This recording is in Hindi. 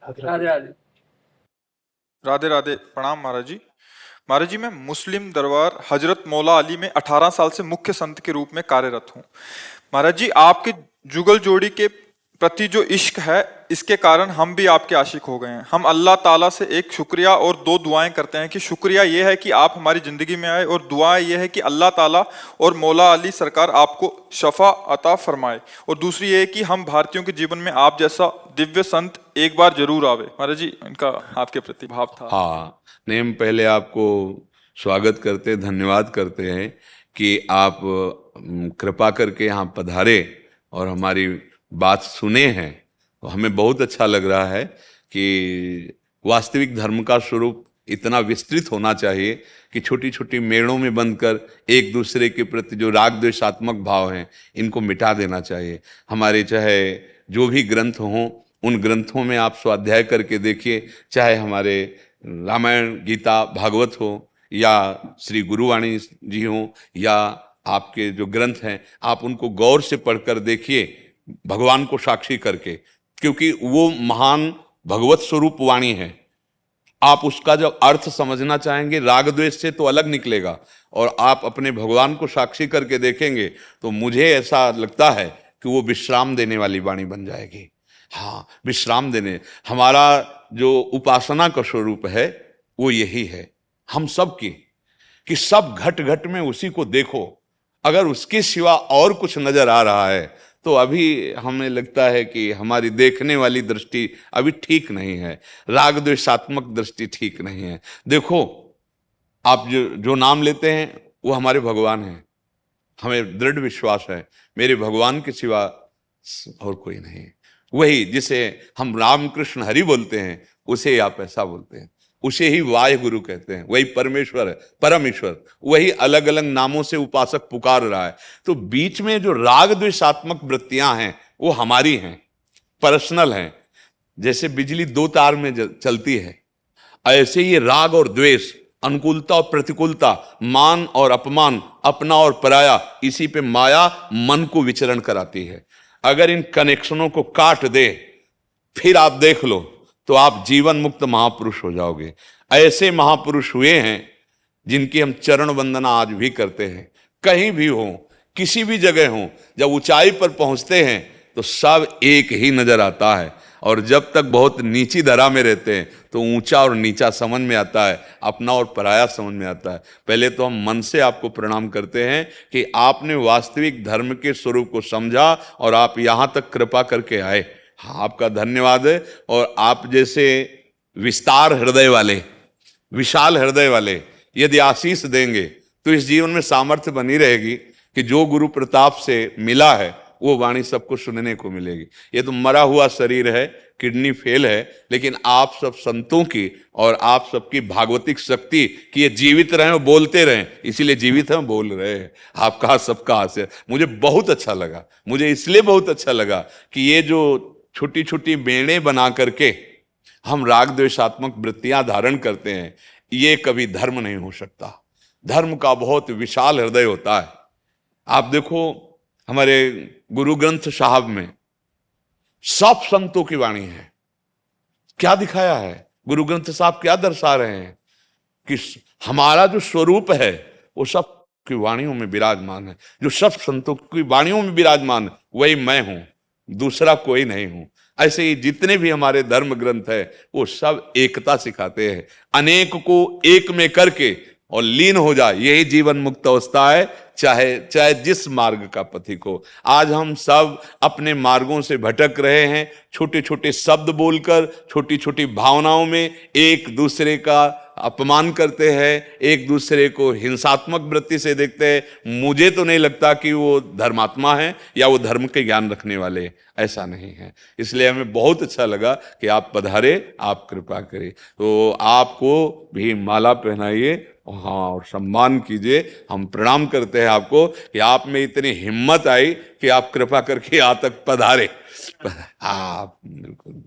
राधे राधे। राधे राधे। प्रणाम महाराज जी। महाराज जी, मैं मुस्लिम दरबार हजरत मौला अली में 18 साल से मुख्य संत के रूप में कार्यरत हूँ। महाराज जी, आपके जुगल जोड़ी के प्रति जो इश्क है, इसके कारण हम भी आपके आशिक हो गए हैं। हम अल्लाह ताला से एक शुक्रिया और दो दुआएं करते हैं कि शुक्रिया ये है कि आप हमारी जिंदगी में आए, और दुआ ये है कि अल्लाह ताला और मौला अली सरकार आपको शफा अता फरमाए। और दूसरी ये है कि हम भारतीयों के जीवन में आप जैसा दिव्य संत एक बार जरूर आवे। महाराज जी, इनका आपके प्रति भाव था। हाँ, नहीं, हम पहले आपको स्वागत करते, धन्यवाद करते हैं कि आप कृपा करके यहाँ पधारे और हमारी बात सुने हैं। तो हमें बहुत अच्छा लग रहा है कि वास्तविक धर्म का स्वरूप इतना विस्तृत होना चाहिए कि छोटी छोटी मेड़ों में बंधकर एक दूसरे के प्रति जो राग द्वेषात्मक भाव हैं, इनको मिटा देना चाहिए। हमारे चाहे जो भी ग्रंथ हों, उन ग्रंथों में आप स्वाध्याय करके देखिए, चाहे हमारे रामायण, गीता, भागवत हो, या श्री गुरुवाणी जी हो, या आपके जो ग्रंथ हैं, आप उनको गौर से पढ़कर देखिए, भगवान को साक्षी करके, क्योंकि वो महान भगवत स्वरूप वाणी है। आप उसका जब अर्थ समझना चाहेंगे, राग द्वेष से तो अलग निकलेगा, और आप अपने भगवान को साक्षी करके देखेंगे तो मुझे ऐसा लगता है कि वो विश्राम देने वाली वाणी बन जाएगी। हाँ, विश्राम देने, हमारा जो उपासना का स्वरूप है वो यही है हम सब की, कि सब घट घट में उसी को देखो। अगर उसके सिवा और कुछ नजर आ रहा है तो अभी हमें लगता है कि हमारी देखने वाली दृष्टि अभी ठीक नहीं है, राग द्वेषात्मक दृष्टि ठीक नहीं है। देखो, आप जो नाम लेते हैं वो हमारे भगवान हैं। हमें दृढ़ विश्वास है मेरे भगवान के सिवा और कोई नहीं। वही जिसे हम राम कृष्ण हरि बोलते हैं, उसे आप ऐसा बोलते हैं, उसे ही वाहे गुरु कहते हैं। वही परमेश्वर है, परम ईश्वर। वही अलग अलग नामों से उपासक पुकार रहा है। तो बीच में जो राग द्वेषात्मक वृत्तियां हैं वो हमारी हैं, पर्सनल हैं। जैसे बिजली दो तार में चलती है, ऐसे ही राग और द्वेष, अनुकूलता और प्रतिकूलता, मान और अपमान, अपना और पराया, इसी पे माया मन को विचरण कराती है। अगर इन कनेक्शनों को काट दे, फिर आप देख लो तो आप जीवन मुक्त महापुरुष हो जाओगे। ऐसे महापुरुष हुए हैं जिनकी हम चरण वंदना आज भी करते हैं। कहीं भी हो, किसी भी जगह हो, जब ऊंचाई पर पहुंचते हैं तो सब एक ही नजर आता है, और जब तक बहुत नीची धरा में रहते हैं तो ऊंचा और नीचा समझ में आता है, अपना और पराया समझ में आता है। पहले तो हम मन से आपको प्रणाम करते हैं कि आपने वास्तविक धर्म के स्वरूप को समझा और आप यहाँ तक कृपा करके आए। हाँ, आपका धन्यवाद है। और आप जैसे विस्तार हृदय वाले, विशाल हृदय वाले यदि आशीष देंगे तो इस जीवन में सामर्थ्य बनी रहेगी कि जो गुरु प्रताप से मिला है वो वाणी सबको सुनने को मिलेगी। ये तो मरा हुआ शरीर है, किडनी फेल है, लेकिन आप सब संतों की और आप सबकी भागवतिक शक्ति कि ये जीवित रहें और बोलते रहें, इसीलिए जीवित हैं, बोल रहे हैं। आपका सबका आशीर्वाद मुझे बहुत अच्छा लगा। मुझे इसलिए बहुत अच्छा लगा कि ये जो छोटी छोटी बेड़े बना करके हम राग द्वेषात्मक वृत्तियां धारण करते हैं, ये कभी धर्म नहीं हो सकता। धर्म का बहुत विशाल हृदय होता है। आप देखो, हमारे गुरु ग्रंथ साहब में सब संतों की वाणी है। क्या दिखाया है गुरु ग्रंथ साहब, क्या दर्शा रहे हैं कि हमारा जो स्वरूप है वो सब की वाणियों में विराजमान है। जो सब संतों की वाणियों में विराजमान, वही मैं हूं, दूसरा कोई नहीं हूं। ऐसे ही जितने भी हमारे धर्म ग्रंथ है वो सब एकता सिखाते हैं। अनेक को एक में करके और लीन हो जाए, यही जीवन मुक्त अवस्था है, चाहे जिस मार्ग का पथिक हो। आज हम सब अपने मार्गों से भटक रहे हैं, छोटे छोटे शब्द बोलकर, छोटी छोटी भावनाओं में एक दूसरे का अपमान करते हैं, एक दूसरे को हिंसात्मक वृत्ति से देखते हैं। मुझे तो नहीं लगता कि वो धर्मात्मा है या वो धर्म के ज्ञान रखने वाले, ऐसा नहीं है। इसलिए हमें बहुत अच्छा लगा कि आप पधारे, आप कृपा करें। तो आपको भी माला पहनाइए, हाँ, और सम्मान कीजिए। हम प्रणाम करते हैं आपको कि आप में इतनी हिम्मत आई कि आप कृपा करके यहाँ तक पधारे। हाँ, बिल्कुल।